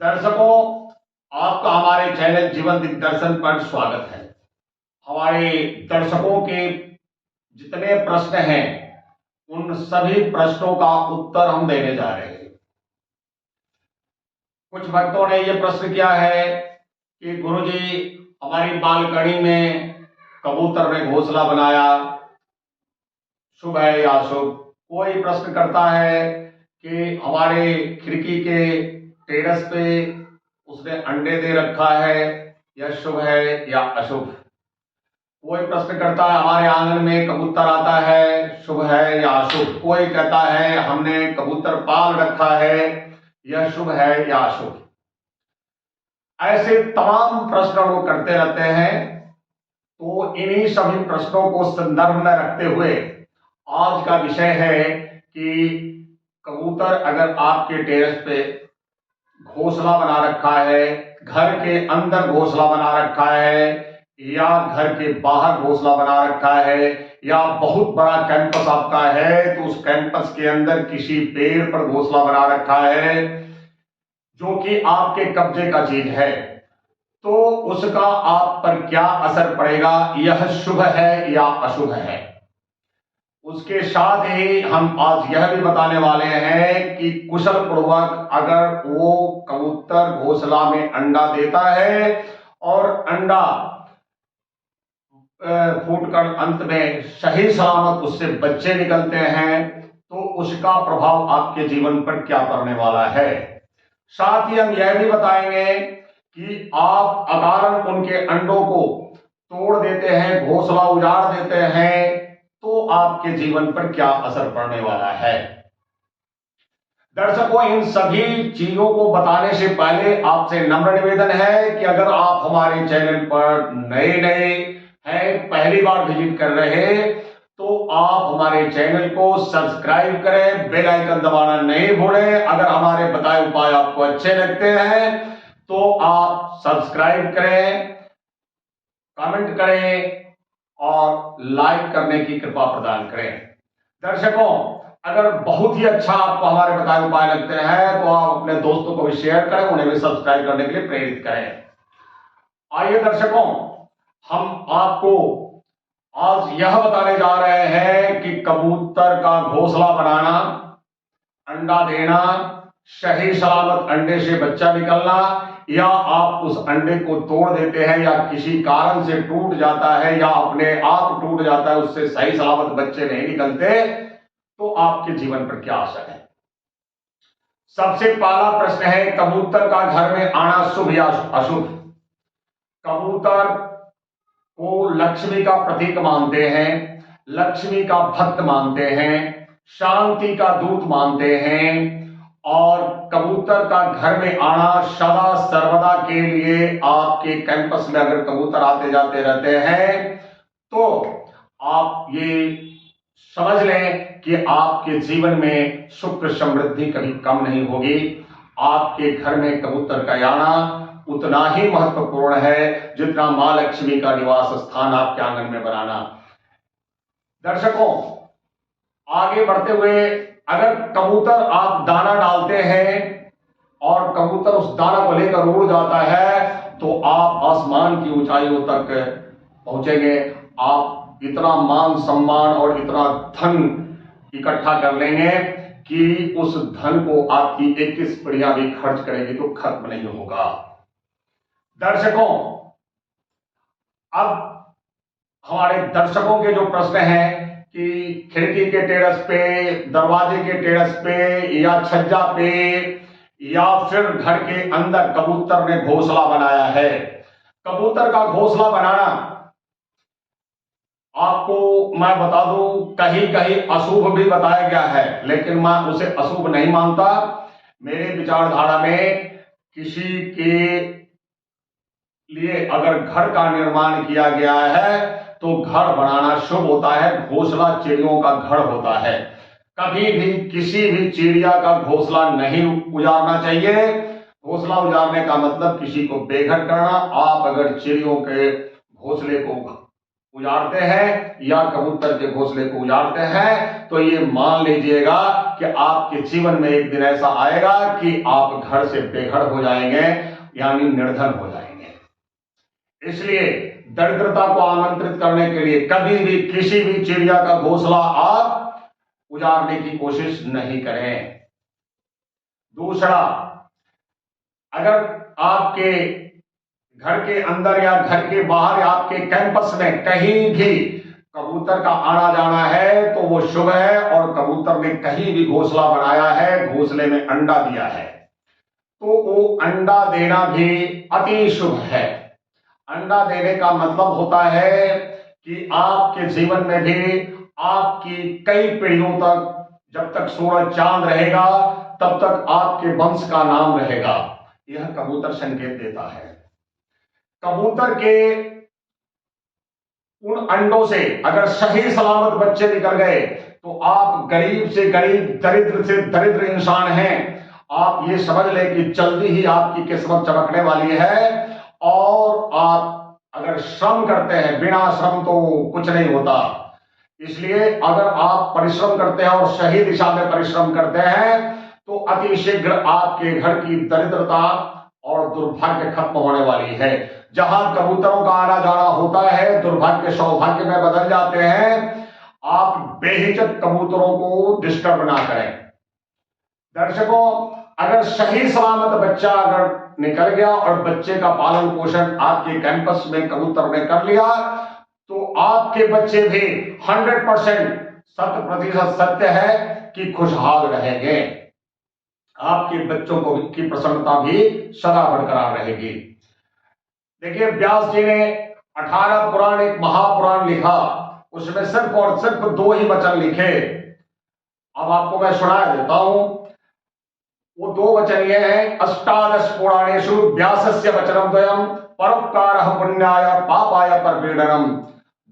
दर्शकों, आपका हमारे चैनल जीवन दिग्दर्शन पर स्वागत है। हमारे दर्शकों के जितने प्रश्न हैं उन सभी प्रश्नों का उत्तर हम देने जा रहे हैं। कुछ भक्तों ने यह प्रश्न किया है कि गुरुजी, हमारी बालकनी में कबूतर ने घोंसला बनाया, शुभ है या अशुभ? कोई प्रश्न करता है कि हमारे खिड़की के टेरेस पे उसने अंडे दे रखा है, यह शुभ है या अशुभ? कोई प्रश्न करता है हमारे आंगन में कबूतर आता है, शुभ है या अशुभ? कोई कहता है हमने कबूतर पाल रखा है, यह शुभ है या अशुभ? ऐसे तमाम प्रश्न वो करते रहते हैं। तो इन्हीं सभी प्रश्नों को संदर्भ में रखते हुए आज का विषय है कि कबूतर अगर आपके टेरेस पे घोंसला बना रखा है, घर के अंदर घोंसला बना रखा है या घर के बाहर घोंसला बना रखा है या बहुत बड़ा कैंपस आपका है तो उस कैंपस के अंदर किसी पेड़ पर घोंसला बना रखा है जो कि आपके कब्जे का चीज है, तो उसका आप पर क्या असर पड़ेगा, यह शुभ है या अशुभ है? उसके साथ ही हम आज यह भी बताने वाले हैं कि कुशल पूर्वक अगर वो कबूतर घोंसला में अंडा देता है और अंडा फूटकर अंत में सही सलामत उससे बच्चे निकलते हैं तो उसका प्रभाव आपके जीवन पर क्या पड़ने वाला है। साथ ही हम यह भी बताएंगे कि आप अकारण उनके अंडों को तोड़ देते हैं, घोंसला उजाड़ देते हैं, तो आपके जीवन पर क्या असर पड़ने वाला है। दर्शकों, इन सभी चीजों को बताने से पहले आपसे नम्र निवेदन है कि अगर आप हमारे चैनल पर नए हैं, पहली बार विजिट कर रहे हैं, तो आप हमारे चैनल को सब्सक्राइब करें, बेल आइकन दबाना नहीं भूलें। अगर हमारे बताए उपाय आपको अच्छे लगते हैं तो आप सब्सक्राइब करें, कमेंट करें और लाइक करने की कृपा प्रदान करें। दर्शकों, अगर बहुत ही अच्छा आपको हमारे बताए उपाय लगते हैं तो आप अपने दोस्तों को भी शेयर करें, उन्हें भी सब्सक्राइब करने के लिए प्रेरित करें। आइए दर्शकों, हम आपको आज यह बताने जा रहे हैं कि कबूतर का घोंसला बनाना, अंडा देना, सही सलामत अंडे से बच्चा निकलना, या आप उस अंडे को तोड़ देते हैं या किसी कारण से टूट जाता है या अपने आप टूट जाता है, उससे सही सलामत बच्चे नहीं निकलते, तो आपके जीवन पर क्या असर है। सबसे पहला प्रश्न है, कबूतर का घर में आना शुभ या अशुभ? कबूतर को लक्ष्मी का प्रतीक मानते हैं, लक्ष्मी का भक्त मानते हैं, शांति का दूत मानते हैं और कबूतर का घर में आना सदा सर्वदा के लिए, आपके कैंपस में अगर कबूतर आते जाते रहते हैं तो आप ये समझ लें कि आपके जीवन में सुख समृद्धि कभी कम नहीं होगी। आपके घर में कबूतर का आना उतना ही महत्वपूर्ण है जितना मां लक्ष्मी का निवास स्थान आपके आंगन में बनाना। दर्शकों, आगे बढ़ते हुए, अगर कबूतर आप दाना डालते हैं और कबूतर उस दाना को लेकर उड़ जाता है तो आप आसमान की ऊंचाइयों तक पहुंचेंगे। आप इतना मान सम्मान और इतना धन इकट्ठा कर लेंगे कि उस धन को आपकी 21 पीढ़ियां भी खर्च करेगी तो खत्म नहीं होगा। दर्शकों, अब हमारे दर्शकों के जो प्रश्न हैं कि खिड़की के टेरेस पे, दरवाजे के टेरेस पे या छज्जा पे या फिर घर के अंदर कबूतर ने घोंसला बनाया है। कबूतर का घोंसला बनाना आपको मैं बता दूं, कहीं कहीं अशुभ भी बताया गया है, लेकिन मैं उसे अशुभ नहीं मानता। मेरे विचारधारा में किसी के लिए अगर घर का निर्माण किया गया है तो घर बनाना शुभ होता है। घोंसला चिड़ियों का घर होता है, कभी भी किसी भी चिड़िया का घोंसला नहीं उजाड़ना चाहिए। घोंसला उजाड़ने का मतलब किसी को बेघर करना। आप अगर चिड़ियों के घोंसले को उजाड़ते हैं या कबूतर के घोंसले को उजाड़ते हैं, तो ये मान लीजिएगा कि आपके जीवन में एक दिन ऐसा आएगा कि आप घर से बेघर हो जाएंगे, यानी निर्धन हो जाएंगे। इसलिए दरिद्रता को आमंत्रित करने के लिए कभी भी किसी भी चिड़िया का घोंसला आप उजाड़ने की कोशिश नहीं करें। दूसरा, अगर आपके घर के अंदर या घर के बाहर या आपके कैंपस में कहीं भी कबूतर का आना जाना है तो वो शुभ है, और कबूतर ने कहीं भी घोंसला बनाया है, घोंसले में अंडा दिया है, तो वो अंडा देना भी अति शुभ है। अंडा देने का मतलब होता है कि आपके जीवन में भी आपकी कई पीढ़ियों तक, जब तक सूरज चांद रहेगा तब तक आपके वंश का नाम रहेगा। यह कबूतर संकेत देता है। कबूतर के उन अंडों से अगर सही सलामत बच्चे निकल गए तो आप गरीब से गरीब, दरिद्र से दरिद्र इंसान हैं। आप ये समझ लें कि जल्दी ही आपकी किस्मत चमकने वाली है। और आप अगर श्रम करते हैं, बिना श्रम तो कुछ नहीं होता, इसलिए अगर आप परिश्रम करते हैं और सही दिशा में परिश्रम करते हैं तो अति शीघ्र आपके घर की दरिद्रता और दुर्भाग्य खत्म होने वाली है। जहां कबूतरों का आना जाना होता है, दुर्भाग्य सौभाग्य में बदल जाते हैं। आप बेहिचक कबूतरों को डिस्टर्ब ना करें। दर्शकों, अगर सही सलामत बच्चा अगर निकल गया और बच्चे का पालन पोषण आपके कैंपस में कबूतर ने कर लिया तो आपके बच्चे भी 100% 100% सत्य है कि खुशहाल रहेंगे। आपके बच्चों को की प्रसन्नता भी सदा बरकरार रहेगी। देखिए, व्यास जी ने 18 पुराण एक महापुराण लिखा, उसमें सिर्फ और सिर्फ 2 ही वचन लिखे। अब आपको मैं सुना देता हूं। वो 2 वचन ये हैं, अष्टादश पुराणेषु व्यासस्य वचनम द्वयम परोपकारः पुण्याय पापाय परपीडनम।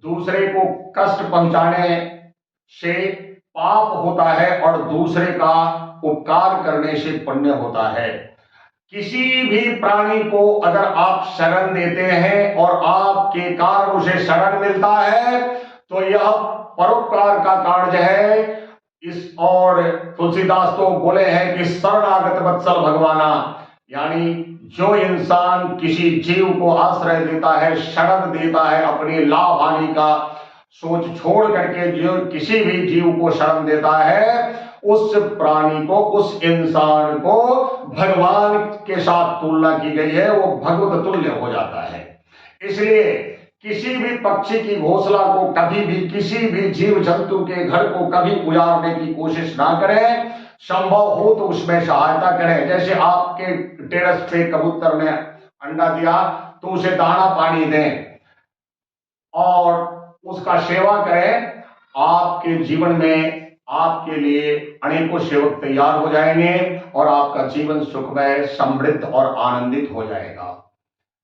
दूसरे को कष्ट पहुंचाने से पाप होता है और दूसरे का उपकार करने से पुण्य होता है। किसी भी प्राणी को अगर आप शरण देते हैं और आपके कारण उसे शरण मिलता है तो यह परोपकार का कार्य है। इस और तुलसीदास तो बोले हैं कि शरणागत वत्सल भगवाना, यानी जो इंसान किसी जीव को आश्रय देता है, शरण देता है, अपनी लाभ हानि का सोच छोड़ करके जो किसी भी जीव को शरण देता है, उस प्राणी को, उस इंसान को भगवान के साथ तुलना की गई है, वो भगवत तुल्य हो जाता है। इसलिए किसी भी पक्षी की घोंसला को कभी भी, किसी भी जीव जंतु के घर को कभी उजाड़ने की कोशिश ना करें। संभव हो तो उसमें सहायता करें। जैसे आपके टेरेस पे कबूतर ने अंडा दिया तो उसे दाना पानी दें और उसका सेवा करें। आपके जीवन में आपके लिए अनेकों सेवक तैयार हो जाएंगे और आपका जीवन सुखमय, समृद्ध और आनंदित हो जाएगा।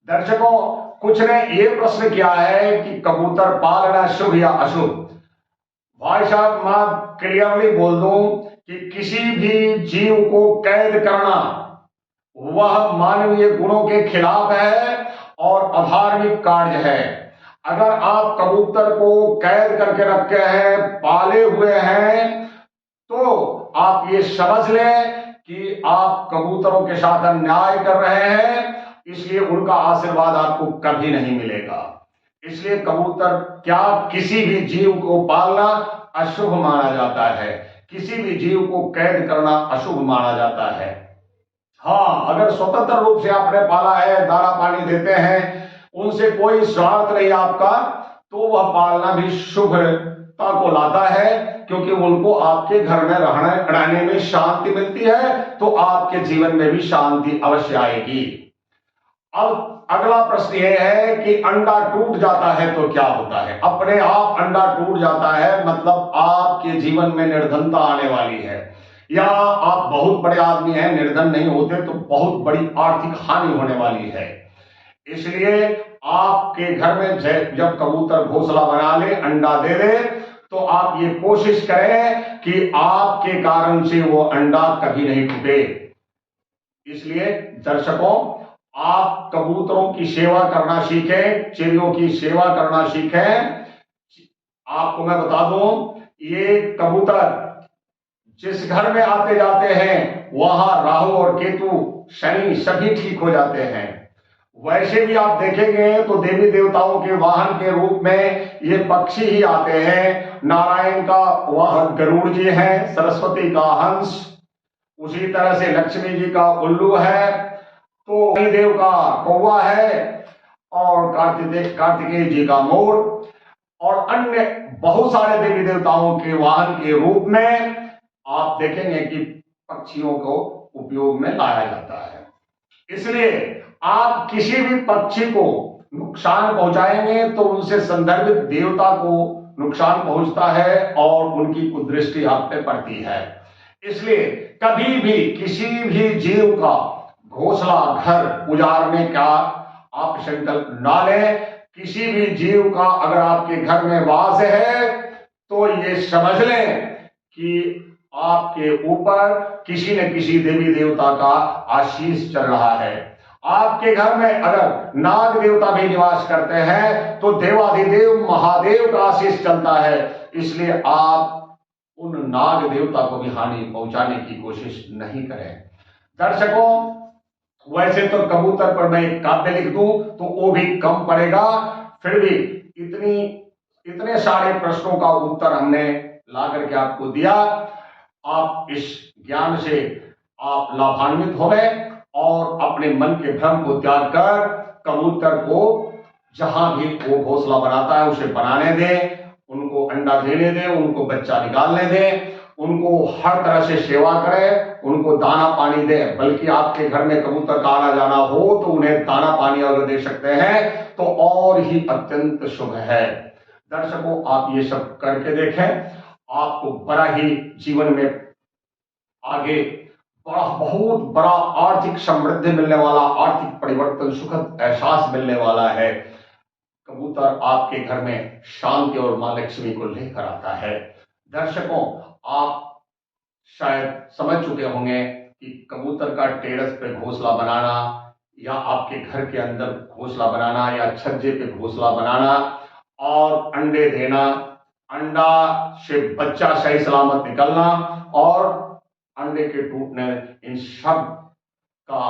दर्शकों, कुछ ने ये प्रश्न किया है कि कबूतर पालना शुभ या अशुभ। भाई साहब, मैं क्लियरली बोल दूं कि किसी भी जीव को कैद करना वह मानवीय गुणों के खिलाफ है और अधार्मिक कार्य है। अगर आप कबूतर को कैद करके रखे हैं, पाले हुए हैं, तो आप ये समझ लें कि आप कबूतरों के साथ अन्याय कर रहे हैं, इसलिए उनका आशीर्वाद आपको कभी नहीं मिलेगा। इसलिए कबूतर क्या, किसी भी जीव को पालना अशुभ माना जाता है, किसी भी जीव को कैद करना अशुभ माना जाता है। हाँ, अगर स्वतंत्र रूप से आपने पाला है, दाना पानी देते हैं, उनसे कोई स्वार्थ नहीं आपका, तो वह पालना भी शुभता को लाता है, क्योंकि उनको आपके घर में रहने में शांति मिलती है, तो आपके जीवन में भी शांति अवश्य आएगी। अब अगला प्रश्न यह है कि अंडा टूट जाता है तो क्या होता है। अपने आप अंडा टूट जाता है मतलब आपके जीवन में निर्धनता आने वाली है, या आप बहुत बड़े आदमी हैं, निर्धन नहीं होते तो बहुत बड़ी आर्थिक हानि होने वाली है। इसलिए आपके घर में जब कबूतर घोंसला बना ले, अंडा दे दे, तो आप ये कोशिश करें कि आपके कारण से वो अंडा कभी नहीं टूटे। इसलिए दर्शकों, आप कबूतरों की सेवा करना सीखें, चिड़ियों की सेवा करना सीखें, आपको मैं बता दूं, ये कबूतर जिस घर में आते जाते हैं वहां राहु और केतु, शनि सभी ठीक हो जाते हैं। वैसे भी आप देखेंगे तो देवी देवताओं के वाहन के रूप में ये पक्षी ही आते हैं। नारायण का वाहन गरुड़ जी है, सरस्वती का हंस, उसी तरह से लक्ष्मी जी का उल्लू है, तो देव का कौवा है, और कार्तिकेय जी का मोर, और अन्य बहुत सारे देवी देवताओं के वाहन के रूप में आप देखेंगे कि पक्षियों को उपयोग में लाया जाता है। इसलिए आप किसी भी पक्षी को नुकसान पहुंचाएंगे तो उनसे संदर्भित देवता को नुकसान पहुंचता है और उनकी कुदृष्टि आप पे पड़ती है। इसलिए कभी भी किसी भी जीव का घोंसला, घर उजाड़ने का आप संकल्प ना लें। किसी भी जीव का अगर आपके घर में वास है तो ये समझ लें कि आपके ऊपर किसी न किसी देवी देवता का आशीष चल रहा है। आपके घर में अगर नाग देवता भी निवास करते हैं तो देवाधिदेव महादेव का आशीष चलता है। इसलिए आप उन नाग देवता को भी हानि पहुंचाने की कोशिश नहीं करें। दर्शकों, वैसे तो कबूतर पर मैं एक काव्य लिख दूं तो वो भी कम पड़ेगा, फिर भी इतने सारे प्रश्नों का उत्तर हमने ला करके आपको दिया। आप इस ज्ञान से आप लाभान्वित हो गए और अपने मन के भ्रम को त्याग कर कबूतर को जहां भी वो घोंसला बनाता है उसे बनाने दें, उनको अंडा देने दें, उनको बच्चा निकालने दें, उनको हर तरह से सेवा करें, उनको दाना पानी दें। बल्कि आपके घर में कबूतर का आना जाना हो तो उन्हें दाना पानी अगर दे सकते हैं तो और ही अत्यंत शुभ है। दर्शकों, आप ये सब करके देखें, आपको बड़ा ही जीवन में आगे बहुत बड़ा आर्थिक समृद्धि मिलने वाला, आर्थिक परिवर्तन, सुखद एहसास मिलने वाला है। कबूतर आपके घर में शांति और मां लक्ष्मी को लेकर आता है। दर्शकों, आप शायद समझ चुके होंगे कि कबूतर का टेरेस पे घोंसला बनाना या आपके घर के अंदर घोंसला बनाना या छज्जे पे घोंसला बनाना और अंडे देना, अंडा से बच्चा सही सलामत निकलना और अंडे के टूटने, इन सब का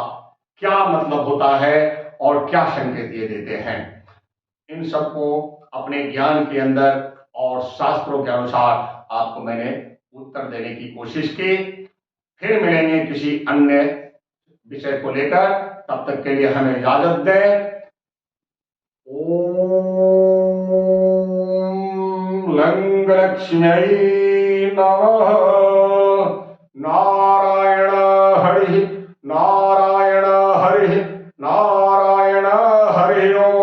क्या मतलब होता है और क्या संकेत ये देते हैं, इन सबको अपने ज्ञान के अंदर और शास्त्रों के अनुसार आपको मैंने उत्तर देने की कोशिश की। फिर मिलेंगे किसी अन्य विषय को लेकर, तब तक के लिए हमें इजाजत दें। ओम लंग लक्ष्म्यै नमः। नारायण हरि नारायण हरि नारायण हरि ओम।